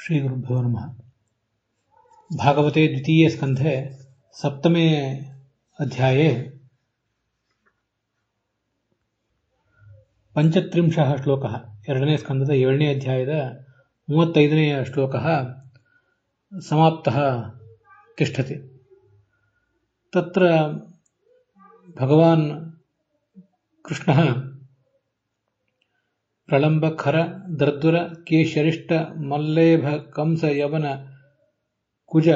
श्रीगुरुभ्यो नमः। भागवते द्वितीये स्कन्धे सप्तमे अध्याये 35 श्लोकः ಎರಡನೇ ಸ್ಕಂದದ 7ನೇ ಅಧ್ಯಾಯದ 35ನೇ ಶ್ಲೋಕः समाप्तः तिष्ठति। तत्र भगवान् कृष्णः प्रलम्ब खर दर्दुर केशरिष्ट मल्लेभ कंस यवन कुज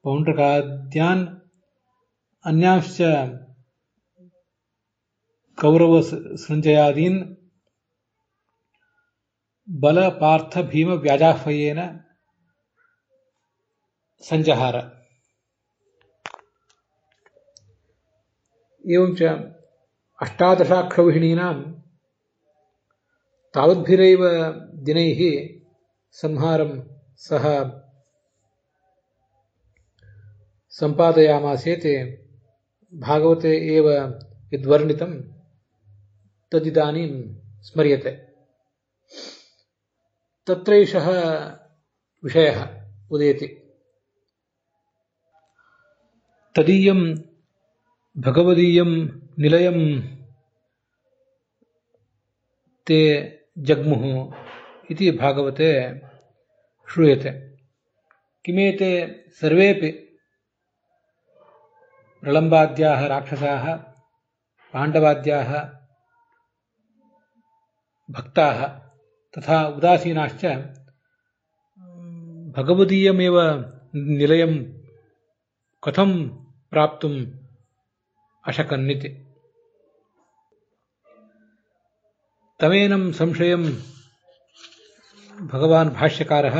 पौंड्रकाद्यान् अन्यांश्च कौरव सृञ्जयादीन् बल पार्थ भीम व्याजाह्वयेन संजहार। एवञ्च अष्टादशाक्षौहिणीनां तावद्भिरेव दिनैः संहारं सः सम्पादयामासेत् भागवते एव यद्वर्णितं तदिदानीं स्मर्यते। तत्रैषः विषयः उदेति। तदीयं भगवदीयं निलयं ते जग्मुः इति भागवते श्रूयते। किमेते सर्वेपि प्रलम्बाद्याः राक्षसाः पाण्डवाद्याः भक्ताः तथा उदासीनाश्च भगवदीयमेव निलयं कथं प्राप्तुम् अशकन्निति। तमेनं संशयं भगवान् भाष्यकारः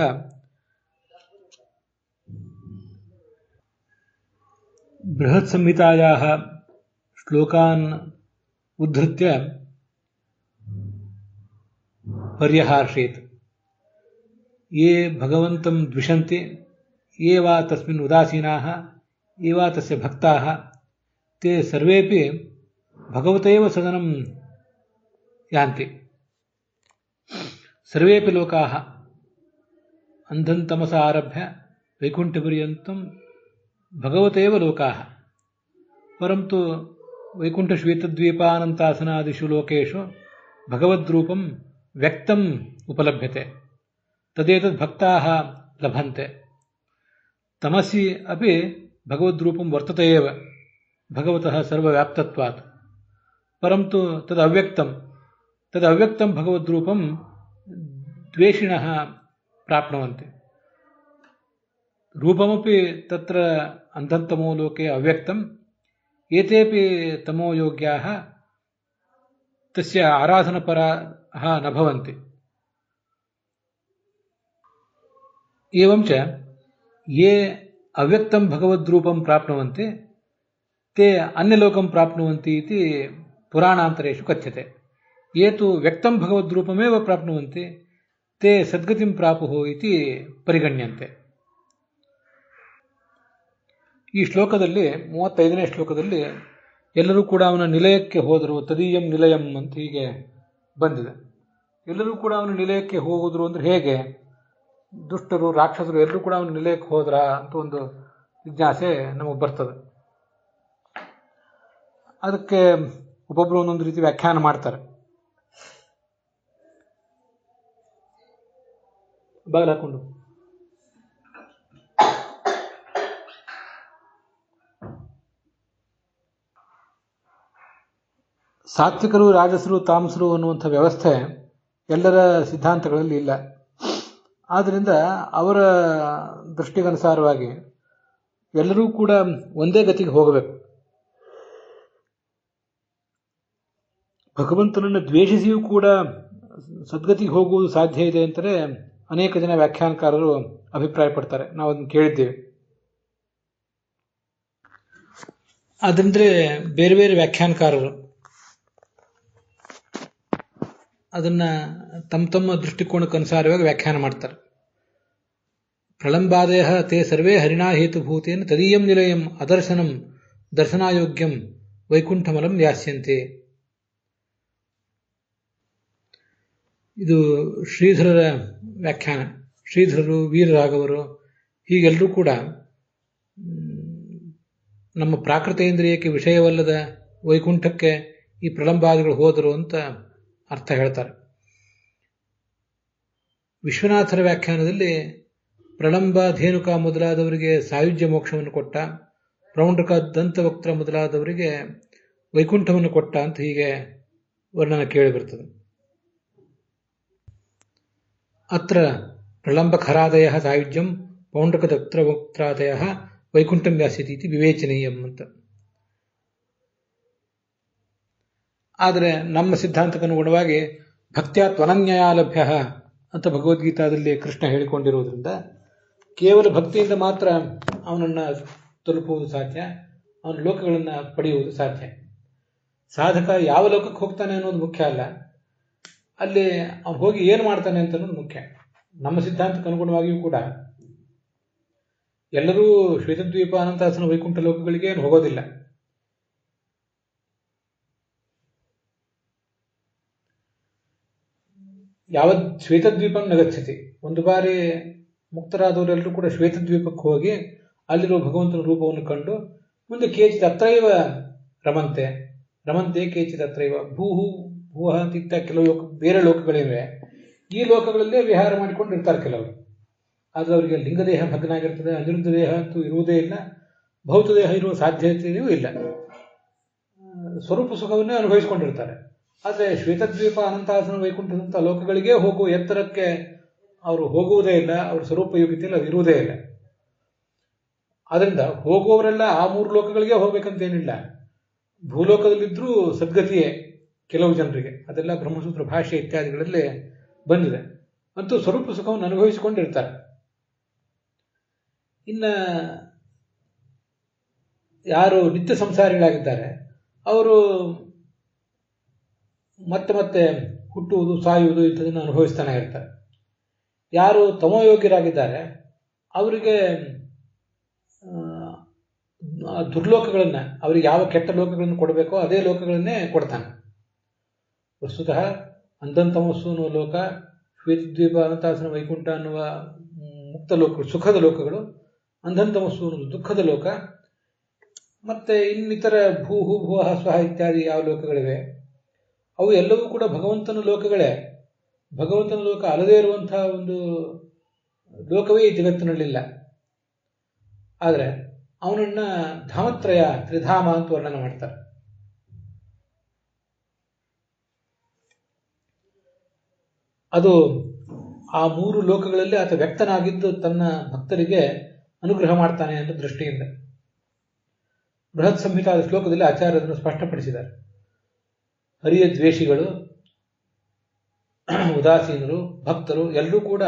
बृहत्संहितायाः श्लोकान् उद्धृत्य पर्यहार्षेत्। ये भगवन्तं द्विषन्ति, ये वा तस्मिन् उदासीनाः, ये वा तस्य भक्ताः, ते सर्वेपि भगवतेव सदनं यान्ति। सर्वेपि लोकाः अन्धं तमसा आरभ्य वैकुण्ठपर्यन्तं भगवतेव लोकाः। परन्तु वैकुण्ठश्वेतद्वीपानन्तासनादिषु लोकेषु भगवद्रूपं व्यक्तम् उपलभ्यते। तदेतद् भक्ताः लभन्ते। तमसि अपि भगवद्रूपं वर्तते एव भगवतः सर्वव्याप्तत्वात्। परन्तु तदव्यक्तं भगवद्रूपं द्वेषिणः प्राप्नुवन्ति। रूपमपि तत्र अन्धन्तमो लोके अव्यक्तम्। एतेपि तमो योग्याः तस्य आराधनपराः न भवन्ति। एवञ्च ये अव्यक्तं भगवद्रूपं प्राप्नुवन्ति ते अन्यलोकं प्राप्नुवन्ति इति पुराणान्तरेषु कथ्यते। ये तु व्यक्तं भगवद्रूपमेव प्राप्नुवन्ति ते सद्गतिं प्रापुः इति परिगण्यन्ते। ಈ ಶ್ಲೋಕದಲ್ಲಿ 35ನೇ ಶ್ಲೋಕದಲ್ಲಿ ಎಲ್ಲರೂ ಕೂಡ ಅವನ ನಿಲಯಕ್ಕೆ ಹೋದರು, ತದೀಯಂ ನಿಲಯಂ ಅಂತ ಹೀಗೆ ಬಂದಿದೆ. ಎಲ್ಲರೂ ಕೂಡ ಅವನ ನಿಲಯಕ್ಕೆ ಹೋಗುದ್ರು ಅಂದ್ರೆ ಹೇಗೆ? ದುಷ್ಟರು ರಾಕ್ಷಸರು ಎಲ್ಲರೂ ಕೂಡ ಅವನ ನಿಲಯಕ್ಕೆ ಹೋದ್ರ ಅಂತ ಒಂದು ಜಿಜ್ಞಾಸೆ ನಮಗೆ ಬರ್ತದೆ. ಅದಕ್ಕೆ ಒಬ್ಬೊಬ್ರು ಒಂದೊಂದು ರೀತಿ ವ್ಯಾಖ್ಯಾನ ಮಾಡ್ತಾರೆ. ಬಾಗಿಲು ಹಾಕೊಂಡು ಸಾತ್ವಿಕರು ರಾಜಸರು ತಾಮಸರು ಅನ್ನುವಂಥ ವ್ಯವಸ್ಥೆ ಎಲ್ಲರ ಸಿದ್ಧಾಂತಗಳಲ್ಲಿ ಇಲ್ಲ. ಆದ್ದರಿಂದ ಅವರ ದೃಷ್ಟಿಗನುಸಾರವಾಗಿ ಎಲ್ಲರೂ ಕೂಡ ಒಂದೇ ಗತಿಗೆ ಹೋಗಬೇಕು. ಭಗವಂತನನ್ನು ದ್ವೇಷಿಸಿಯೂ ಕೂಡ ಸದ್ಗತಿಗೆ ಹೋಗುವುದು ಸಾಧ್ಯ ಇದೆ ಅಂತಲೇ ಅನೇಕ ಜನ ವ್ಯಾಖ್ಯಾನಕಾರರು ಅಭಿಪ್ರಾಯ ಪಡ್ತಾರೆ. ನಾವು ಅದನ್ನು ಕೇಳಿದ್ದೇವೆ. ಅದಂದ್ರೆ ಬೇರೆ ಬೇರೆ ವ್ಯಾಖ್ಯಾನಕಾರರು ಅದನ್ನ ತಮ್ಮ ತಮ್ಮ ದೃಷ್ಟಿಕೋನಕ್ಕೆ ಅನುಸಾರವಾಗಿ ವ್ಯಾಖ್ಯಾನ ಮಾಡ್ತಾರೆ. ಪ್ರಳಂಬಾದಯ ತೇ ಸರ್ವೇ ಹರಿಣಾ ಹೇತುಭೂತೇನ ತದೀಯಂ ನಿಲಯಂ ಅದರ್ಶನಂ ದರ್ಶನಾಯೋಗ್ಯಂ ವೈಕುಂಠಮಲಂ ಯಾಸ್ಯಂತೆ. ಇದು ಶ್ರೀಧರರ ವ್ಯಾಖ್ಯಾನ. ಶ್ರೀಧರರು, ವೀರರಾಘವರು ಹೀಗೆಲ್ಲರೂ ಕೂಡ ನಮ್ಮ ಪ್ರಾಕೃತೇಂದ್ರಿಯಕ್ಕೆ ವಿಷಯವಲ್ಲದ ವೈಕುಂಠಕ್ಕೆ ಈ ಪ್ರಲಂಬಾದಿಗಳು ಹೋದರು ಅಂತ ಅರ್ಥ ಹೇಳ್ತಾರೆ. ವಿಶ್ವನಾಥರ ವ್ಯಾಖ್ಯಾನದಲ್ಲಿ ಪ್ರಲಂಬ, ಧೇನುಕ ಮೊದಲಾದವರಿಗೆ ಸಾಯುಜ್ಯ ಮೋಕ್ಷವನ್ನು ಕೊಟ್ಟ, ಪ್ರೌಂಡ್ರಕ, ದಂತವಕ್ತ್ರ ಮೊದಲಾದವರಿಗೆ ವೈಕುಂಠವನ್ನು ಕೊಟ್ಟ ಅಂತ ಹೀಗೆ ವರ್ಣನ ಕೇಳಿಬರ್ತದೆ. ಅತ್ರ ಪ್ರಲಂಬಖರಾದಯ ಸಾಯುಜ್ಯಂ ಪೌಂಡ್ರಕ ದಕ್ತ್ರವಕ್ತ್ರಾದಯ ವೈಕುಂಠಂ ವ್ಯಾಸ್ಯತಿ ವಿವೇಚನೀಯಂ ಅಂತ. ಆದರೆ ನಮ್ಮ ಸಿದ್ಧಾಂತಕ್ಕನುಗುಣವಾಗಿ ಭಕ್ತ್ಯಾ ತ್ವನನ್ಯಯ ಲಭ್ಯ ಅಂತ ಭಗವದ್ಗೀತಾದಲ್ಲಿ ಕೃಷ್ಣ ಹೇಳಿಕೊಂಡಿರುವುದರಿಂದ ಕೇವಲ ಭಕ್ತಿಯಿಂದ ಮಾತ್ರ ಅವನನ್ನು ತಲುಪುವುದು ಸಾಧ್ಯ, ಅವನ ಲೋಕಗಳನ್ನು ಪಡೆಯುವುದು ಸಾಧ್ಯ. ಸಾಧಕ ಯಾವ ಲೋಕಕ್ಕೆ ಹೋಗ್ತಾನೆ ಅನ್ನೋದು ಮುಖ್ಯ ಅಲ್ಲ, ಅಲ್ಲಿ ಅವನು ಹೋಗಿ ಏನು ಮಾಡ್ತಾನೆ ಅಂತ ಅನ್ನೋದು ಮುಖ್ಯ. ನಮ್ಮ ಸಿದ್ಧಾಂತಕ್ಕೆ ಅನುಗುಣವಾಗಿಯೂ ಕೂಡ ಎಲ್ಲರೂ ಶ್ವೇತದ್ವೀಪ, ಅನಂತಾಸನ, ವೈಕುಂಠ ಲೋಕಗಳಿಗೆ ಏನು ಹೋಗೋದಿಲ್ಲ. ಯಾವತ್ ಶ್ವೇತದ್ವೀಪ ನಗಚ್ಚತಿ, ಒಂದು ಬಾರಿ ಮುಕ್ತರಾದವರೆಲ್ಲರೂ ಕೂಡ ಶ್ವೇತದ್ವೀಪಕ್ಕೆ ಹೋಗಿ ಅಲ್ಲಿರುವ ಭಗವಂತನ ರೂಪವನ್ನು ಕಂಡು ಮುಂದೆ ಕೇಚಿತ್ ಅತ್ರೈವ ರಮಂತೆ ರಮಂತೆ ಕೇಚಿತ್ ಅತ್ರೈವ ಭೂಹ ಅಂತ ಕೆಲವು ಬೇರೆ ಲೋಕಗಳಿವೆ. ಈ ಲೋಕಗಳಲ್ಲೇ ವಿಹಾರ ಮಾಡಿಕೊಂಡಿರ್ತಾರೆ ಕೆಲವರು. ಆದರೆ ಅವರಿಗೆ ಲಿಂಗದೇಹ ಭಗ್ನಾಗಿರ್ತದೆ, ಅನಿರುದ್ಧ ದೇಹ ಅಂತೂ ಇರುವುದೇ ಇಲ್ಲ, ಭೌತ ದೇಹ ಇರುವ ಸಾಧ್ಯತೆಯೂ ಇಲ್ಲ, ಸ್ವರೂಪ ಸುಖವನ್ನೇ ಅನುಭವಿಸಿಕೊಂಡಿರ್ತಾರೆ. ಆದರೆ ಶ್ವೇತದ್ವೀಪ, ಅನಂತಾಸನ, ವೈಕುಂಠದಂಥ ಲೋಕಗಳಿಗೆ ಹೋಗುವ ಎತ್ತರಕ್ಕೆ ಅವರು ಹೋಗುವುದೇ ಇಲ್ಲ, ಅವರ ಸ್ವರೂಪ ಯೋಗ್ಯತೆಯಲ್ಲಿ ಅದು ಇರುವುದೇ ಇಲ್ಲ. ಆದ್ದರಿಂದ ಹೋಗುವವರೆಲ್ಲ ಆ 3 ಲೋಕಗಳಿಗೆ ಹೋಗ್ಬೇಕಂತೇನಿಲ್ಲ. ಭೂಲೋಕದಲ್ಲಿದ್ದರೂ ಸದ್ಗತಿಯೇ ಕೆಲವು ಜನರಿಗೆ, ಅದೆಲ್ಲ ಬ್ರಹ್ಮಸೂತ್ರ ಭಾಷೆ ಇತ್ಯಾದಿಗಳಲ್ಲಿ ಬಂದಿದೆ. ಅಂತೂ ಸ್ವರೂಪ ಸುಖವನ್ನು ಅನುಭವಿಸಿಕೊಂಡಿರ್ತಾರೆ. ಇನ್ನು ಯಾರು ನಿತ್ಯ ಸಂಸಾರಿಗಳಾಗಿದ್ದಾರೆ ಅವರು ಮತ್ತೆ ಮತ್ತೆ ಹುಟ್ಟುವುದು, ಸಾಯುವುದು ಇಂಥದನ್ನು ಅನುಭವಿಸ್ತಾನೆ ಇರ್ತಾರೆ. ಯಾರು ತಮೋಯೋಗ್ಯರಾಗಿದ್ದಾರೆ ಅವರಿಗೆ ದುರ್ಲೋಕಗಳನ್ನು, ಅವರಿಗೆ ಯಾವ ಕೆಟ್ಟ ಲೋಕಗಳನ್ನು ಕೊಡಬೇಕೋ ಅದೇ ಲೋಕಗಳನ್ನೇ ಕೊಡ್ತಾನೆ. ವಸ್ತುತಃ ಅಂಧಂತಮಸ್ಸು ಅನ್ನುವ ಲೋಕ, ಶ್ವೇತದ್ವೀಪ, ಅನಂತಾಸನ, ವೈಕುಂಠ ಅನ್ನುವ ಮುಕ್ತ ಲೋಕಗಳು, ಸುಖದ ಲೋಕಗಳು, ಅಂಧಂತಮಸ್ಸು ಅನ್ನುವುದು ದುಃಖದ ಲೋಕ. ಮತ್ತೆ ಇನ್ನಿತರ ಭೂಹ ಸ್ವಹ ಇತ್ಯಾದಿ ಯಾವ ಲೋಕಗಳಿವೆ ಅವು ಎಲ್ಲವೂ ಕೂಡ ಭಗವಂತನ ಲೋಕಗಳೇ. ಭಗವಂತನ ಲೋಕ ಅಲ್ಲದೇ ಇರುವಂತಹ ಒಂದು ಲೋಕವೇ ಈ ಜಗತ್ತಿನಲ್ಲಿಲ್ಲ. ಆದರೆ ಅವನನ್ನ ಧಾಮತ್ರಯ, ತ್ರಿಧಾಮ ಅಂತ ವರ್ಣನೆ ಮಾಡ್ತಾರೆ. ಅದು ಆ 3 ಲೋಕಗಳಲ್ಲಿ ಆತ ವ್ಯಕ್ತನಾಗಿದ್ದು ತನ್ನ ಭಕ್ತರಿಗೆ ಅನುಗ್ರಹ ಮಾಡ್ತಾನೆ ಅಂತ ದೃಷ್ಟಿಯಿಂದ ಬೃಹತ್ ಸಂಹಿತಾದ ಶ್ಲೋಕದಲ್ಲಿ ಆಚಾರ್ಯರನ್ನು ಸ್ಪಷ್ಟಪಡಿಸಿದ್ದಾರೆ. ಹರಿಯ ದ್ವೇಷಿಗಳು, ಉದಾಸೀನರು, ಭಕ್ತರು ಎಲ್ಲರೂ ಕೂಡ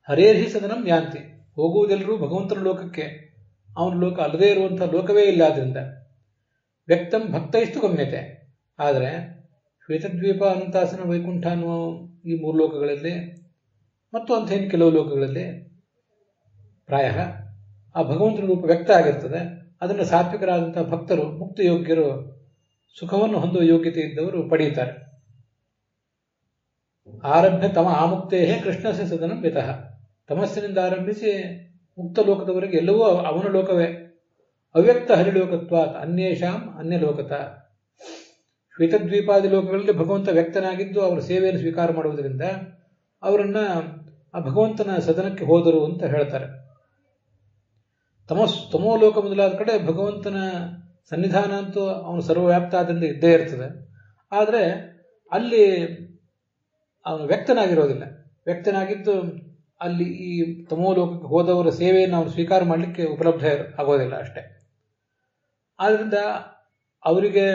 ಹರೇರ್ಹಿ ಸದನಂ ಯಾಂತಿ, ಹೋಗುವುದೆಲ್ಲರೂ ಭಗವಂತನ ಲೋಕಕ್ಕೆ. ಅವನ ಲೋಕ ಅಲ್ಲದೇ ಇರುವಂತಹ ಲೋಕವೇ ಇಲ್ಲ. ಆದ್ದರಿಂದ ವ್ಯಕ್ತಂ ಭಕ್ತೈಸ್ತು ಗಮ್ಯತೆ. ಆದರೆ ಶ್ವೇತದ್ವೀಪ, ಅನಂತಾಸನ, ವೈಕುಂಠ ಅನ್ನುವ ಈ 3 ಲೋಕಗಳಲ್ಲಿ ಮತ್ತು ಅಂಥೇನು ಕೆಲವು ಲೋಕಗಳಲ್ಲಿ ಪ್ರಾಯ ಆ ಭಗವಂತನ ರೂಪ ವ್ಯಕ್ತ ಆಗಿರ್ತದೆ. ಅದನ್ನು ಸಾತ್ವಿಕರಾದಂತಹ ಭಕ್ತರು, ಮುಕ್ತ ಯೋಗ್ಯರು, ಸುಖವನ್ನು ಹೊಂದುವ ಯೋಗ್ಯತೆ ಇದ್ದವರು ಪಡೆಯುತ್ತಾರೆ. ಆರಭ್ಯ ತಮ ಆಮುಕ್ತೇ ಕೃಷ್ಣಸ್ಯ ಸದನಂ ಯತಃ. ತಮಸ್ಸಿನಿಂದ ಆರಂಭಿಸಿ ಮುಕ್ತ ಲೋಕದವರೆಗೆ ಎಲ್ಲವೂ ಅವನ ಲೋಕವೇ. ಅವ್ಯಕ್ತ ಹರಿಲೋಕತ್ವಾತ್ ಅನ್ಯೇಷಾಂ ಅನ್ಯಲೋಕತ. ಶ್ವೇತದ್ವೀಪಾದಿ ಲೋಕಗಳಲ್ಲಿ ಭಗವಂತ ವ್ಯಕ್ತನಾಗಿದ್ದು ಅವರ ಸೇವೆಯನ್ನು ಸ್ವೀಕಾರ ಮಾಡುವುದರಿಂದ ಅವರನ್ನ ಆ ಭಗವಂತನ ಸದನಕ್ಕೆ ಹೋದರು ಅಂತ ಹೇಳ್ತಾರೆ. ತಮೋ ಲೋಕ ಮೊದಲಾದ ಕಡೆ ಭಗವಂತನ ಸನ್ನಿಧಾನ ಅಂತೂ ಅವನು ಸರ್ವವ್ಯಾಪ್ತಾದಿಂದ ಇದ್ದೇ ಇರ್ತದೆ. ಆದರೆ ಅಲ್ಲಿ ಅವನು ವ್ಯಕ್ತನಾಗಿರೋದಿಲ್ಲ. ವ್ಯಕ್ತನಾಗಿದ್ದು ಅಲ್ಲಿ ಈ ತಮೋ ಲೋಕಕ್ಕೆ ಹೋದವರ ಸೇವೆಯನ್ನು ಅವನು ಸ್ವೀಕಾರ ಮಾಡಲಿಕ್ಕೆ ಉಪಲಬ್ಧ ಆಗೋದಿಲ್ಲ ಅಷ್ಟೇ. ಆದ್ದರಿಂದ ಅವರಿಗೆ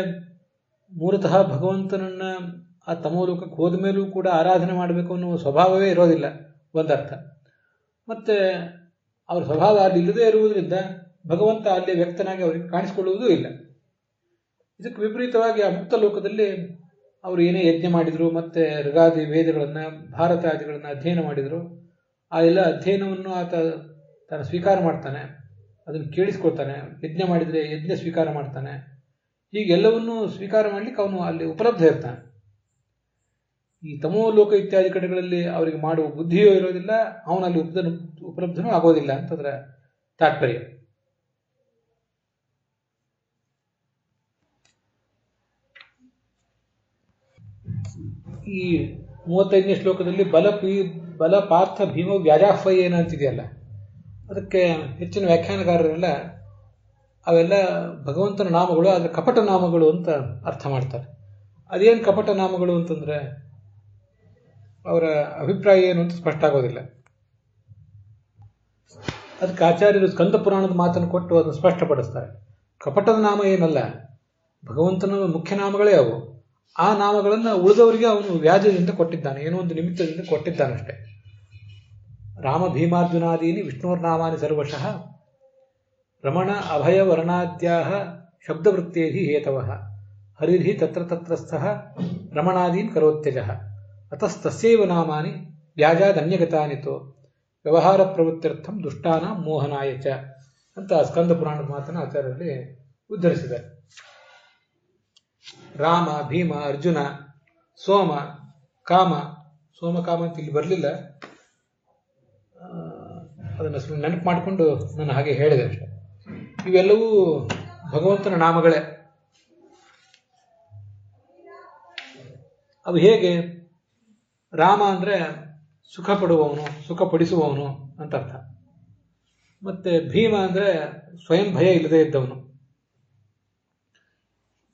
ಮೂಲತಃ ಭಗವಂತನನ್ನ ಆ ತಮೋ ಲೋಕಕ್ಕೆ ಹೋದ ಮೇಲೂ ಕೂಡ ಆರಾಧನೆ ಮಾಡಬೇಕು ಅನ್ನುವ ಸ್ವಭಾವವೇ ಇರೋದಿಲ್ಲ ಒಂದರ್ಥ. ಮತ್ತೆ ಅವರ ಸ್ವಭಾವ ಅಲ್ಲಿ ಇಲ್ಲದೇ ಇರುವುದರಿಂದ ಭಗವಂತ ಅಲ್ಲಿ ವ್ಯಕ್ತನಾಗಿ ಅವರಿಗೆ ಕಾಣಿಸಿಕೊಳ್ಳುವುದೂ ಇಲ್ಲ. ಇದಕ್ಕೆ ವಿಪರೀತವಾಗಿ ಆ ಮುಕ್ತ ಲೋಕದಲ್ಲಿ ಅವರು ಏನೇ ಯಜ್ಞ ಮಾಡಿದ್ರು, ಮತ್ತೆ ಋಗಾದಿ ವೇದಗಳನ್ನು, ಭಾರತಾದಿಗಳನ್ನು ಅಧ್ಯಯನ ಮಾಡಿದ್ರು, ಆ ಎಲ್ಲ ಅಧ್ಯಯನವನ್ನು ಆತ ತಾನು ಸ್ವೀಕಾರ ಮಾಡ್ತಾನೆ, ಅದನ್ನು ಕೇಳಿಸ್ಕೊಳ್ತಾನೆ. ಯಜ್ಞ ಮಾಡಿದರೆ ಯಜ್ಞ ಸ್ವೀಕಾರ ಮಾಡ್ತಾನೆ. ಹೀಗೆಲ್ಲವನ್ನೂ ಸ್ವೀಕಾರ ಮಾಡಲಿಕ್ಕೆ ಅವನು ಅಲ್ಲಿ ಉಪಲಬ್ಧ ಇರ್ತಾನೆ. ಈ ತಮೋಲೋಕ ಇತ್ಯಾದಿ ಕಡೆಗಳಲ್ಲಿ ಅವರಿಗೆ ಮಾಡುವ ಬುದ್ಧಿಯೂ ಇರೋದಿಲ್ಲ, ಅವನಲ್ಲಿ ಉಪಲಬ್ಧನೂ ಆಗೋದಿಲ್ಲ ಅಂತಂದ್ರೆ ತಾತ್ಪರ್ಯ. ಈ 35ನೇ ಶ್ಲೋಕದಲ್ಲಿ ಬಲ ಪಾರ್ಥ ಭೀಮ ವ್ಯಾಜಾಹ್ವಯೇನ ಅಂತಿದೆಯಲ್ಲ, ಅದಕ್ಕೆ ಹೆಚ್ಚಿನ ವ್ಯಾಖ್ಯಾನಕಾರರೆಲ್ಲ ಅವೆಲ್ಲ ಭಗವಂತನ ನಾಮಗಳು, ಆದರೆ ಕಪಟ ನಾಮಗಳು ಅಂತ ಅರ್ಥ ಮಾಡ್ತಾರೆ. ಅದೇನು ಕಪಟ ನಾಮಗಳು ಅಂತಂದ್ರೆ ಅವರ ಅಭಿಪ್ರಾಯ ಏನು ಅಂತ ಸ್ಪಷ್ಟ ಆಗೋದಿಲ್ಲ. ಅದಕ್ಕೆ ಆಚಾರ್ಯರು ಸ್ಕಂದ ಪುರಾಣದ ಮಾತನ್ನು ಕೊಟ್ಟು ಅದನ್ನು ಸ್ಪಷ್ಟಪಡಿಸ್ತಾರೆ. ಕಪಟದ ನಾಮ ಏನಲ್ಲ, ಭಗವಂತನ ಮುಖ್ಯ ನಾಮಗಳೇ ಅವು. ಆ ನಾಮಗಳನ್ನು ಉಳಿದವರಿಗೆ ಅವನು ವ್ಯಾಜದಿಂದ ಕೊಟ್ಟಿದ್ದಾನೆ, ಏನೋ ಒಂದು ನಿಮಿತ್ತದಿಂದ ಕೊಟ್ಟಿದ್ದಾನಷ್ಟೇ. ರಾಮ ಭೀಮಾರ್ಜುನಾದೀನಿ ವಿಷ್ಣುರ್ನಾಮಾನಿ ಸರ್ವಶಃ ರಮಣ ಅಭಯ ವರ್ಣಾದ್ಯಾಹ ಶಬ್ದವೃತ್ತೇಹಿ ಹೇತವಃ ಹರಿರ್ಹಿ ತತ್ರ ತತ್ರಸ್ಥಃ ರಮಣಾದೀನ್ ಕರೋತ್ಯಜಃ ಅತಸ್ತಸ್ಯೈವ ನಾಮಾನಿ ವ್ಯಾಜಾದನ್ಯಗತಾನಿತೋ ವ್ಯವಹಾರ ಪ್ರವೃತ್ತಿರ್ಥಂ ದುಷ್ಟಾನ ಮೋಹನಾಯ ಚ ಅಂತ ಸ್ಕಂದ ಪುರಾಣದ ಮಾತನ್ನು ಆಚಾರ್ಯರಲ್ಲಿ ಉದ್ಧರಿಸಿದ್ದಾರೆ. ರಾಮ, ಭೀಮ, ಅರ್ಜುನ, ಸೋಮ, ಕಾಮ ಅಂತ ಇಲ್ಲಿ ಬರಲಿಲ್ಲ, ಅದನ್ನು ನೆನಪು ಮಾಡಿಕೊಂಡು ನಾನು ಹಾಗೆ ಹೇಳಿದೆ ಅಷ್ಟೆ. ಇವೆಲ್ಲವೂ ಭಗವಂತನ ನಾಮಗಳೇ. ಅವು ಹೇಗೆ? ರಾಮ ಅಂದರೆ ಸುಖ ಪಡುವವನು, ಸುಖ ಪಡಿಸುವವನು ಅಂತ ಅರ್ಥ. ಮತ್ತೆ ಭೀಮ ಅಂದರೆ ಸ್ವಯಂ ಭಯ ಇಲ್ಲದೆ ಇದ್ದವನು,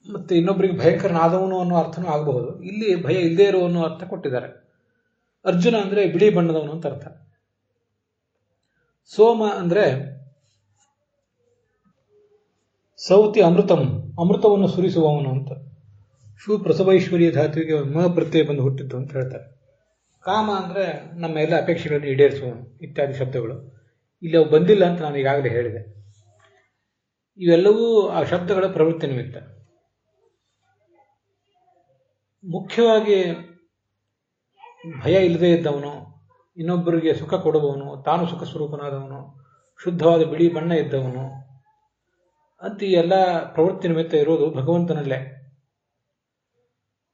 ಮತ್ತೆ ಇನ್ನೊಬ್ಬರಿಗೆ ಭಯಂಕರನಾದವನು ಅನ್ನೋ ಅರ್ಥನೂ ಆಗಬಹುದು. ಇಲ್ಲಿ ಭಯ ಇಲ್ಲದೆ ಇರುವ ಅನ್ನೋ ಅರ್ಥ ಕೊಟ್ಟಿದ್ದಾರೆ. ಅರ್ಜುನ ಅಂದರೆ ಬಿಳಿ ಬಣ್ಣದವನು ಅಂತ ಅರ್ಥ. ಸೋಮ ಅಂದರೆ ಸೌತಿ ಅಮೃತವನ್ನು ಸುರಿಸುವವನು ಅಂತ. ಶೂ ಪ್ರಸವೈಶ್ವರ್ಯ ಧಾತುವಿಗೆ ಮ ಪ್ರತ್ಯಯ ಬಂದು ಹುಟ್ಟಿದ್ದು ಅಂತ ಹೇಳ್ತಾರೆ. ಕಾಮ ಅಂದರೆ ನಮ್ಮ ಎಲ್ಲ ಅಪೇಕ್ಷೆಗಳನ್ನು ಈಡೇರಿಸುವವನು ಇತ್ಯಾದಿ ಶಬ್ದಗಳು. ಇಲ್ಲಿ ಅವು ಬಂದಿಲ್ಲ ಅಂತ ನಾನು ಈಗಾಗಲೇ ಹೇಳಿದೆ. ಇವೆಲ್ಲವೂ ಆ ಶಬ್ದಗಳ ಪ್ರವೃತ್ತಿ ನಿಮಿತ್ತ. ಮುಖ್ಯವಾಗಿ ಭಯ ಇಲ್ಲದೆ ಇದ್ದವನು, ಇನ್ನೊಬ್ಬರಿಗೆ ಸುಖ ಕೊಡುವವನು, ತಾನು ಸುಖ ಸ್ವರೂಪನಾದವನು, ಶುದ್ಧವಾದ ಬಿಳಿ ಬಣ್ಣ ಇದ್ದವನು ಅಂತ ಈ ಎಲ್ಲ ಪ್ರವೃತ್ತಿ ನಿಮಿತ್ತ ಇರೋದು ಭಗವಂತನಲ್ಲೇ.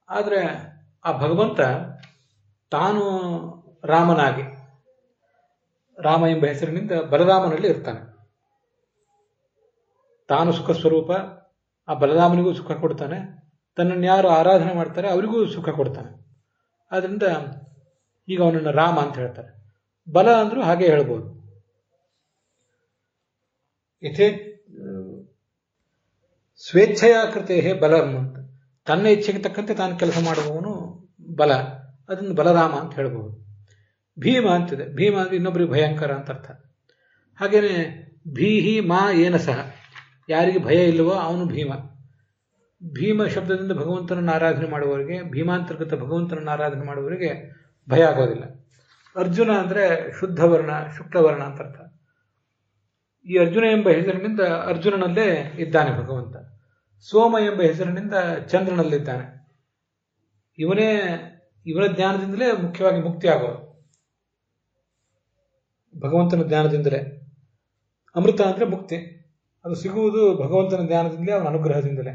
ಆದರೆ ಆ ಭಗವಂತ ತಾನು ರಾಮನಾಗಿ, ರಾಮ ಎಂಬ ಹೆಸರಿನಿಂದ ಬಲರಾಮನಲ್ಲಿ ಇರ್ತಾನೆ. ತಾನು ಸುಖ ಸ್ವರೂಪ, ಆ ಬಲರಾಮನಿಗೂ ಸುಖ ಕೊಡ್ತಾನೆ, ತನ್ನನ್ನು ಯಾರು ಆರಾಧನೆ ಮಾಡ್ತಾರೆ ಅವರಿಗೂ ಸುಖ ಕೊಡ್ತಾನೆ. ಆದ್ದರಿಂದ ಈಗ ಅವನನ್ನು ರಾಮ ಅಂತ ಹೇಳ್ತಾರೆ. ಬಲ ಅಂದ್ರೂ ಹಾಗೆ ಹೇಳ್ಬೋದು. ಯಥೇ ಸ್ವೇಚ್ಛೆಯ ಕೃತೆ ಬಲಂ ಅಂತ, ತನ್ನ ಇಚ್ಛೆಗೆ ತಕ್ಕಂತೆ ತಾನು ಕೆಲಸ ಮಾಡುವವನು ಬಲ, ಅದನ್ನು ಬಲರಾಮ ಅಂತ ಹೇಳ್ಬೋದು. ಭೀಮ ಅಂತಿದೆ, ಭೀಮ ಅಂದ್ರೆ ಇನ್ನೊಬ್ಬರಿಗೆ ಭಯಂಕರ ಅಂತ ಅರ್ಥ. ಹಾಗೇನೆ ಭೀಹಿ ಮಾ ಏನ ಸಹ, ಯಾರಿಗೆ ಭಯ ಇಲ್ಲವೋ ಅವನು ಭೀಮ. ಭೀಮ ಶಬ್ದದಿಂದ ಭಗವಂತನನ್ನು ಆರಾಧನೆ ಮಾಡುವವರಿಗೆ, ಭೀಮಾಂತರ್ಗತ ಭಗವಂತನನ್ನು ಆರಾಧನೆ ಮಾಡುವವರಿಗೆ ಭಯ ಆಗೋದಿಲ್ಲ. ಅರ್ಜುನ ಅಂದರೆ ಶುದ್ಧವರ್ಣ, ಶುಕ್ಲವರ್ಣ ಅಂತ ಅರ್ಥ. ಈ ಅರ್ಜುನ ಎಂಬ ಹೆಸರಿನಿಂದ ಅರ್ಜುನನಲ್ಲೇ ಇದ್ದಾನೆ ಭಗವಂತ. ಸೋಮ ಎಂಬ ಹೆಸರಿನಿಂದ ಚಂದ್ರನಲ್ಲಿದ್ದಾನೆ. ಇವನ ಜ್ಞಾನದಿಂದಲೇ ಮುಖ್ಯವಾಗಿ ಮುಕ್ತಿ ಆಗೋದು, ಭಗವಂತನ ಜ್ಞಾನದಿಂದಲೇ. ಅಮೃತ ಅಂದರೆ ಮುಕ್ತಿ, ಅದು ಸಿಗುವುದು ಭಗವಂತನ ಜ್ಞಾನದಿಂದಲೇ, ಅವನ ಅನುಗ್ರಹದಿಂದಲೇ.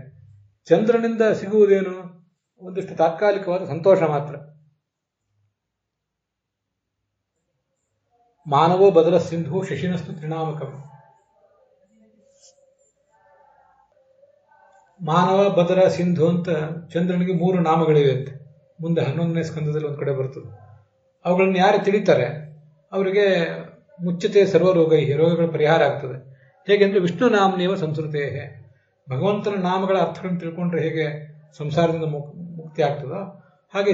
ಚಂದ್ರನಿಂದ ಸಿಗುವುದೇನು? ಒಂದಿಷ್ಟು ತಾತ್ಕಾಲಿಕವಾದ ಸಂತೋಷ ಮಾತ್ರ. ಮಾನವೋ ಬದಲ ಸಿಂಧು ಶಶಿನಸ್ತು ತ್ರಿನಾಮಕಂ. ಮಾನವ, ಬದರ, ಸಿಂಧು ಅಂತ ಚಂದ್ರನಿಗೆ 3 ನಾಮಗಳಿವೆ ಅಂತೆ. ಮುಂದೆ 11ನೇ ಸ್ಕಂದದಲ್ಲಿ ಒಂದು ಕಡೆ ಬರ್ತದೆ. ಅವುಗಳನ್ನು ಯಾರು ತಿಳಿತಾರೆ ಅವರಿಗೆ ಮುಚ್ಚತೆ ಸರ್ವರೋಗೈ, ರೋಗಗಳ ಪರಿಹಾರ ಆಗ್ತದೆ. ಹೇಗೆಂದ್ರೆ ವಿಷ್ಣು ನಾಮನೇವ ಸಂಸ್ಕೃತೇ, ಭಗವಂತನ ನಾಮಗಳ ಅರ್ಥಗಳನ್ನು ತಿಳ್ಕೊಂಡ್ರೆ ಹೇಗೆ ಸಂಸಾರದಿಂದ ಮುಕ್ತಿ ಆಗ್ತದೋ ಹಾಗೆ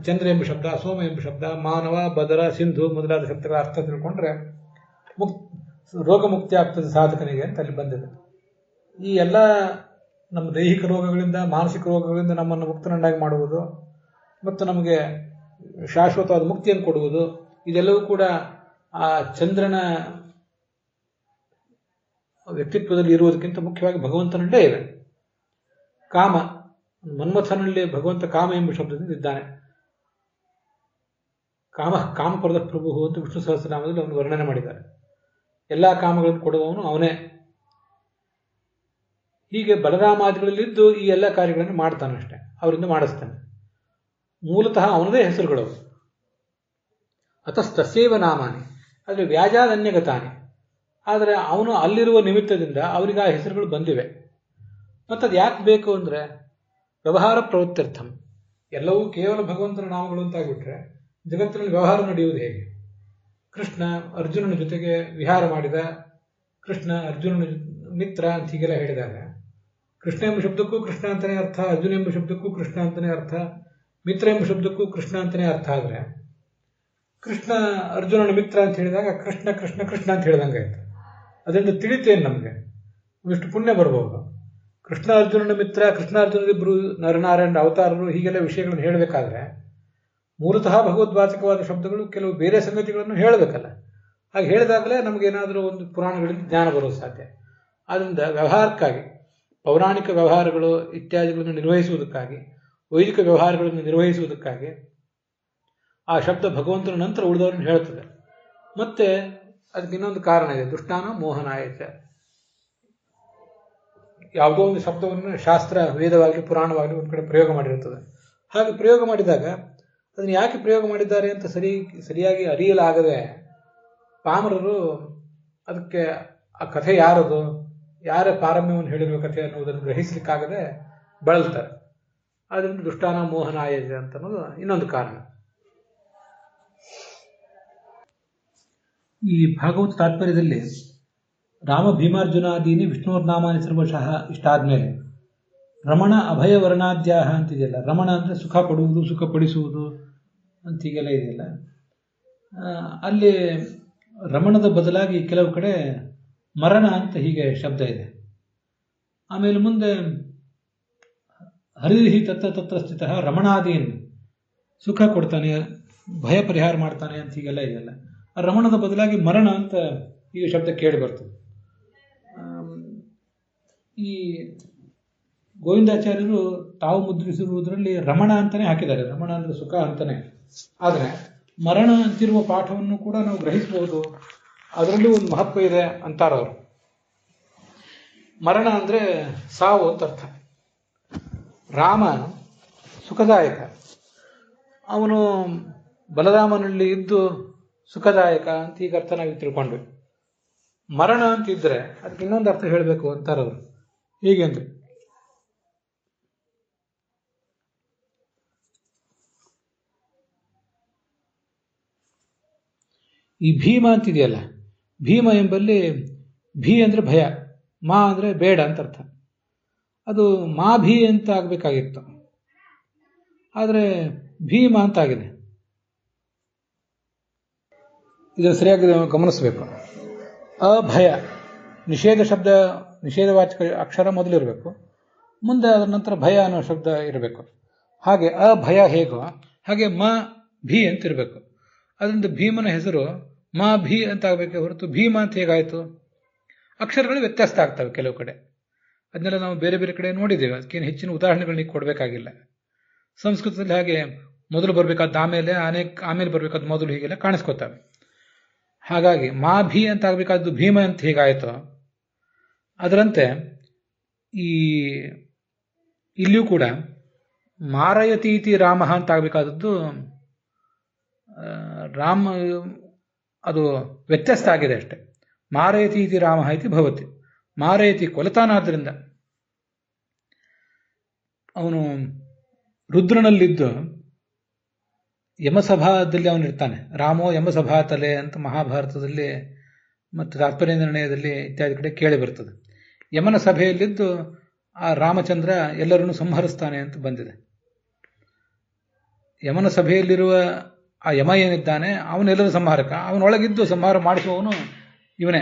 ಚಂದ್ರ ಎಂಬ ಶಬ್ದ, ಸೋಮ ಎಂಬ ಶಬ್ದ, ಮಾನವ, ಬದರ, ಸಿಂಧು ಮೊದಲಾದ ಶಬ್ದಗಳ ಅರ್ಥ ತಿಳ್ಕೊಂಡ್ರೆ ರೋಗ ಮುಕ್ತಿ ಆಗ್ತದೆ ಸಾಧಕನಿಗೆ ಅಂತ ಅಲ್ಲಿ ಬಂದಿದೆ. ಈ ಎಲ್ಲ ನಮ್ಮ ದೈಹಿಕ ರೋಗಗಳಿಂದ, ಮಾನಸಿಕ ರೋಗಗಳಿಂದ ನಮ್ಮನ್ನು ಮುಕ್ತನನ್ನಾಗಿ ಮಾಡುವುದು ಮತ್ತು ನಮಗೆ ಶಾಶ್ವತವಾದ ಮುಕ್ತಿಯನ್ನು ಕೊಡುವುದು, ಇದೆಲ್ಲವೂ ಕೂಡ ಆ ಚಂದ್ರನ ವ್ಯಕ್ತಿತ್ವದಲ್ಲಿ ಇರುವುದಕ್ಕಿಂತ ಮುಖ್ಯವಾಗಿ ಭಗವಂತನಲ್ಲೇ ಇವೆ. ಕಾಮ, ಮನ್ಮಥನಲ್ಲಿ ಭಗವಂತ ಕಾಮ ಎಂಬ ಶಬ್ದದಿಂದ ಇದ್ದಾನೆ. ಕಾಮಪರದ ಪ್ರಭು ಅಂತ ವಿಷ್ಣು ಸಹಸ್ರನಾಮದಲ್ಲಿ ಅವನು ವರ್ಣನೆ ಮಾಡಿದ್ದಾರೆ. ಎಲ್ಲ ಕಾಮಗಳನ್ನು ಕೊಡುವವನು ಅವನೇ. ಹೀಗೆ ಬಲರಾಮಾದಿಗಳಲ್ಲಿದ್ದು ಈ ಎಲ್ಲ ಕಾರ್ಯಗಳನ್ನು ಮಾಡ್ತಾನಷ್ಟೆ, ಅವರಿಂದ ಮಾಡಿಸ್ತಾನೆ. ಮೂಲತಃ ಅವನದೇ ಹೆಸರುಗಳು. ಅತಸ್ತಸ್ಯೈವ ನಾಮಾನಿ, ಆದರೆ ವ್ಯಾಜಾದನ್ಯಗತಾನೆ, ಆದರೆ ಅವನು ಅಲ್ಲಿರುವ ನಿಮಿತ್ತದಿಂದ ಅವರಿಗೆ ಆ ಹೆಸರುಗಳು ಬಂದಿವೆ. ಮತ್ತದು ಯಾಕೆ ಬೇಕು ಅಂದರೆ ವ್ಯವಹಾರ ಪ್ರವೃತ್ತಿರ್ಥಂ. ಎಲ್ಲವೂ ಕೇವಲ ಭಗವಂತನ ನಾಮಗಳು ಅಂತಾಗ್ಬಿಟ್ರೆ ಜಗತ್ತಿನಲ್ಲಿ ವ್ಯವಹಾರ ನಡೆಯುವುದು ಹೇಗೆ? ಕೃಷ್ಣ ಅರ್ಜುನನ ಜೊತೆಗೆ ವಿಹಾರ ಮಾಡಿದ, ಕೃಷ್ಣ ಅರ್ಜುನನ ಮಿತ್ರ ಅಂತ ಹೀಗೆಲ್ಲ ಹೇಳಿದಾಗ ಕೃಷ್ಣ ಎಂಬ ಶಬ್ದಕ್ಕೂ ಕೃಷ್ಣ ಅಂತಲೇ ಅರ್ಥ, ಅರ್ಜುನ ಎಂಬ ಶಬ್ದಕ್ಕೂ ಕೃಷ್ಣ ಅಂತಲೇ ಅರ್ಥ, ಮಿತ್ರ ಎಂಬ ಶಬ್ದಕ್ಕೂ ಕೃಷ್ಣ ಅಂತಲೇ ಅರ್ಥ. ಆದರೆ ಕೃಷ್ಣ ಅರ್ಜುನನ ಮಿತ್ರ ಅಂತ ಹೇಳಿದಾಗ ಕೃಷ್ಣ ಕೃಷ್ಣ ಕೃಷ್ಣ ಅಂತ ಹೇಳಿದಂಗೆ ಆಯ್ತು. ಅದರಿಂದ ತಿಳಿತೇನು ನಮಗೆ? ಇಷ್ಟು ಪುಣ್ಯ ಬರ್ಬೋದು. ಕೃಷ್ಣ ಅರ್ಜುನನ ಮಿತ್ರ, ಕೃಷ್ಣ ಅರ್ಜುನರಿಬ್ಬರು ನರನಾರಾಯಣ ಅವತಾರರು, ಹೀಗೆಲ್ಲ ವಿಷಯಗಳನ್ನು ಹೇಳಬೇಕಾದ್ರೆ ಮೂಲತಃ ಭಗವದ್ವಾಚಕವಾದ ಶಬ್ದಗಳು ಕೆಲವು ಬೇರೆ ಸಂಗತಿಗಳನ್ನು ಹೇಳಬೇಕಲ್ಲ. ಹಾಗೆ ಹೇಳಿದಾಗಲೇ ನಮಗೇನಾದರೂ ಒಂದು ಪುರಾಣಗಳಿಂದ ಜ್ಞಾನ ಬರೋದು ಸಾಧ್ಯ. ಆದ್ದರಿಂದ ವ್ಯವಹಾರಕ್ಕಾಗಿ, ಪೌರಾಣಿಕ ವ್ಯವಹಾರಗಳು ಇತ್ಯಾದಿಗಳನ್ನು ನಿರ್ವಹಿಸುವುದಕ್ಕಾಗಿ, ವೈದಿಕ ವ್ಯವಹಾರಗಳನ್ನು ನಿರ್ವಹಿಸುವುದಕ್ಕಾಗಿ ಆ ಶಬ್ದ ಭಗವಂತನ ನಂತರ ಉಳಿದವರನ್ನು ಹೇಳ್ತದೆ. ಮತ್ತೆ ಅದಕ್ಕೆ ಇನ್ನೊಂದು ಕಾರಣ ಇದೆ, ದುಷ್ಟಾನ ಮೋಹನಾಯಚ. ಯಾವುದೋ ಒಂದು ಶಬ್ದವನ್ನು ಶಾಸ್ತ್ರ, ವೇದವಾಗಲಿ ಪುರಾಣವಾಗಲಿ ಒಂದು ಕಡೆ ಪ್ರಯೋಗ ಮಾಡಿರುತ್ತದೆ. ಹಾಗೆ ಪ್ರಯೋಗ ಮಾಡಿದಾಗ ಅದನ್ನು ಯಾಕೆ ಪ್ರಯೋಗ ಮಾಡಿದ್ದಾರೆ ಅಂತ ಸರಿಯಾಗಿ ಅರಿಯಲಾಗದೆ ಪಾಮರರು ಅದಕ್ಕೆ ಆ ಕಥೆ ಯಾರದು, ಯಾರ ಪಾರಮ್ಯವನ್ನು ಹೇಳಿರುವ ಕಥೆ ಅನ್ನುವುದನ್ನು ಗ್ರಹಿಸಲಿಕ್ಕಾಗದೆ ಬಳಲ್ತಾರೆ. ಆದ್ದರಿಂದ ದುಷ್ಟಾನ ಮೋಹನಾಯಜ ಅಂತ ಅನ್ನೋದು ಇನ್ನೊಂದು ಕಾರಣ. ಈ ಭಾಗವತ ತಾತ್ಪರ್ಯದಲ್ಲಿ ರಾಮ ಭೀಮಾರ್ಜುನಾದೀನಿ ವಿಷ್ಣುರ್ನಾಮಾನಿ ಸರ್ವಶಃ ಇಷ್ಟಾದ್ಮೇಲೆ ರಮಣ ಅಭಯ ವರ್ಣಾದ್ಯಾಹ ಅಂತಿದೆಯಲ್ಲ. ರಮಣ ಅಂದರೆ ಸುಖ ಪಡುವುದು, ಸುಖ ಪಡಿಸುವುದು ಅಂತೀಗೆಲ್ಲ ಇದೆಯಲ್ಲ. ಅಲ್ಲಿ ರಮಣದ ಬದಲಾಗಿ ಕೆಲವು ಕಡೆ ಮರಣ ಅಂತ ಹೀಗೆ ಶಬ್ದ ಇದೆ. ಆಮೇಲೆ ಮುಂದೆ ಹರಿಹಿ ತತ್ರ ಸ್ಥಿತ ರಮಣಾದೀನ್, ಸುಖ ಕೊಡ್ತಾನೆ, ಭಯ ಪರಿಹಾರ ಮಾಡ್ತಾನೆ ಅಂತ ಹೀಗೆಲ್ಲ ಇದೆಯಲ್ಲ. ಆ ರಮಣದ ಬದಲಾಗಿ ಮರಣ ಅಂತ ಈಗ ಶಬ್ದ ಕೇಳಿ ಬರ್ತದೆ. ಈ ಗೋವಿಂದಾಚಾರ್ಯರು ತಾವು ಮುದ್ರಿಸಿರುವುದರಲ್ಲಿ ರಮಣ ಅಂತಾನೆ ಹಾಕಿದ್ದಾರೆ. ರಮಣ ಅಂದ್ರೆ ಸುಖ ಅಂತಾನೆ. ಆದರೆ ಮರಣ ಅಂತಿರುವ ಪಾಠವನ್ನು ಕೂಡ ನಾವು ಗ್ರಹಿಸಬಹುದು, ಅದರಲ್ಲೂ ಒಂದು ಮಹತ್ವ ಇದೆ ಅಂತಾರವರು. ಮರಣ ಅಂದ್ರೆ ಸಾವು ಅಂತ ಅರ್ಥ. ರಾಮ ಸುಖದಾಯಕ, ಅವನು ಬಲರಾಮನಲ್ಲಿ ಇದ್ದು ಸುಖದಾಯಕ ಅಂತ ಈಗ ಅರ್ಥ ನಾವು ತಿಳ್ಕೊಂಡ್ವಿ. ಮರಣ ಅಂತಿದ್ರೆ ಅದಕ್ಕೆ ಇನ್ನೊಂದು ಅರ್ಥ ಹೇಳಬೇಕು ಅಂತಾರವರು. ಹೀಗೆ ಅಂದ್ರೆ ಈ ಭೀಮ ಅಂತಿದೆಯಲ್ಲ, ಭೀಮ ಎಂಬಲ್ಲಿ ಭೀ ಅಂದ್ರೆ ಭಯ, ಮಾ ಅಂದ್ರೆ ಬೇಡ ಅಂತ ಅರ್ಥ. ಅದು ಮಾ ಭೀ ಅಂತ ಆಗ್ಬೇಕಾಗಿತ್ತು, ಆದರೆ ಭೀಮ ಅಂತ ಆಗಿದೆ. ಇದನ್ನು ಸರಿಯಾಗಿ ಗಮನಿಸಬೇಕು. ಅಭಯ, ನಿಷೇಧ ಶಬ್ದ, ನಿಷೇಧವಾಚಕ ಅಕ್ಷರ ಮೊದಲಿರಬೇಕು, ಮುಂದೆ ಅದರ ನಂತರ ಭಯ ಅನ್ನೋ ಶಬ್ದ ಇರಬೇಕು. ಹಾಗೆ ಅಭಯ ಹೇಗೋ ಹಾಗೆ ಮ ಭೀ ಅಂತ ಇರಬೇಕು. ಅದರಿಂದ ಭೀಮನ ಹೆಸರು ಮಾ ಭೀ ಅಂತ ಆಗಬೇಕೆ ಹೊರತು ಭೀಮ ಅಂತ ಹೇಗಾಯಿತು? ಅಕ್ಷರಗಳು ವ್ಯತ್ಯಾಸ ಆಗ್ತವೆ ಕೆಲವು ಕಡೆ. ಅದನ್ನೆಲ್ಲ ನಾವು ಬೇರೆ ಬೇರೆ ಕಡೆ ನೋಡಿದ್ದೇವೆ. ಅದಕ್ಕೇನು ಹೆಚ್ಚಿನ ಉದಾಹರಣೆಗಳನ್ನ ಕೊಡಬೇಕಾಗಿಲ್ಲ. ಸಂಸ್ಕೃತದಲ್ಲಿ ಹಾಗೆ ಮೊದಲು ಬರಬೇಕಾದ ಆಮೇಲೆ ಬರಬೇಕಾದ ಮೊದಲು ಹೀಗೆಲ್ಲ ಕಾಣಿಸ್ಕೊತಾವೆ. ಹಾಗಾಗಿ ಮಾ ಭೀ ಅಂತ ಆಗಬೇಕಾದ್ದು ಭೀಮ ಅಂತ ಹೇಗಾಯಿತು, ಅದರಂತೆ ಇಲ್ಲಿಯೂ ಕೂಡ ಮಾರಯತೀತಿ ರಾಮ ಅಂತ ಆಗಬೇಕಾದದ್ದು ರಾಮ, ಅದು ವ್ಯತ್ಯಸ್ತ ಆಗಿದೆ ಅಷ್ಟೆ. ಮಾರಯತೀತಿ ರಾಮ ಇತಿ ಭವತಿ. ಮಾರಯತಿ ಕೊಲತಾನಾದ್ರಿಂದ ಅವನು ರುದ್ರನಲ್ಲಿದ್ದು ಯಮಸಭಾದಲ್ಲಿ ಅವನಿರ್ತಾನೆ. ರಾಮೋ ಯಮಸಭಾ ತಲೆ ಅಂತ ಮಹಾಭಾರತದಲ್ಲಿ ಮತ್ತು ತಾತ್ಪರ್ಯ ನಿರ್ಣಯದಲ್ಲಿ ಇತ್ಯಾದಿ ಕಡೆ ಕೇಳಿ ಬರ್ತದೆ. ಯಮನ ಸಭೆಯಲ್ಲಿದ್ದು ಆ ರಾಮಚಂದ್ರ ಎಲ್ಲರನ್ನೂ ಸಂಹರಿಸ್ತಾನೆ ಅಂತ ಬಂದಿದೆ. ಯಮನ ಸಭೆಯಲ್ಲಿರುವ ಆ ಯಮ ಏನಿದ್ದಾನೆ ಅವನೆಲ್ಲರೂ ಸಂಹಾರಕ, ಅವನೊಳಗಿದ್ದು ಸಂಹಾರ ಮಾಡಿಸುವವನು ಇವನೇ.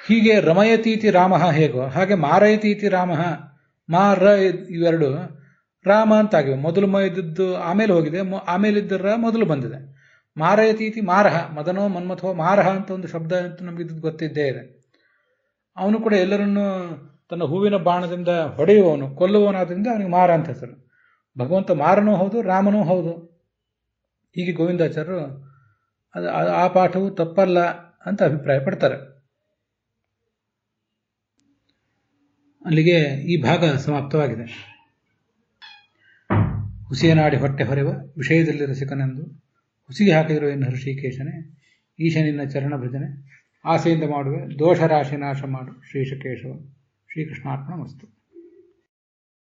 ಹೀಗೆ ರಮಯತೀತಿ ರಾಮ ಹೇಗೋ ಹಾಗೆ ಮಾರಯತೀತಿ ರಾಮ, ಮಾ ರ ಇವೆರಡು ರಾಮ ಅಂತಾಗಿವೆ. ಮೊದಲು ಮ ಇದ್ದದ್ದು ಆಮೇಲೆ ಹೋಗಿದೆ, ಆಮೇಲಿದ್ದ ರ ಮೊದಲು ಬಂದಿದೆ. ಮಾರಯತೀತಿ ಮಾರಹ, ಮದನೋ ಮನ್ಮಥೋ ಮಾರಹ ಅಂತ ಒಂದು ಶಬ್ದ ಅಂತ ನಮಗಿದ್ದು ಗೊತ್ತಿದ್ದೇ ಇದೆ. ಅವನು ಕೂಡ ಎಲ್ಲರನ್ನೂ ತನ್ನ ಹೂವಿನ ಬಾಣದಿಂದ ಹೊಡೆಯುವವನು, ಕೊಲ್ಲುವವನಾದ್ರಿಂದ ಅವನಿಗೆ ಮಾರ ಅಂತ ಹೆಸರು. ಭಗವಂತ ಮಾರನೂ ಹೌದು, ರಾಮನೂ ಹೌದು. ಹೀಗೆ ಗೋವಿಂದಾಚಾರ್ಯರು ಆ ಪಾಠವು ತಪ್ಪಲ್ಲ ಅಂತ ಅಭಿಪ್ರಾಯ ಪಡ್ತಾರೆ. ಅಲ್ಲಿಗೆ ಈ ಭಾಗ ಸಮಾಪ್ತವಾಗಿದೆ. ಹುಸಿಯನಾಡಿ ಹೊಟ್ಟೆ ಹೊರೆವ ವಿಷಯದಲ್ಲಿ ರಸಿಕನೆಂದು ಹುಸಿಗೆ ಹಾಕಿದರು ಎನ್ನು ಹೃಷಿಕೇಶನೇ ಈಶನಿನ್ನ ಚರಣ ಭಜನೆ ಆಸೆಯಿಂದ ಮಾಡುವೆ ದೋಷ ರಾಶಿ ನಾಶ ಮಾಡು ಶ್ರೀಶಕೇಶವ ಶ್ರೀಕೃಷ್ಣಾರ್ಪಣ ಮಸ್ತು.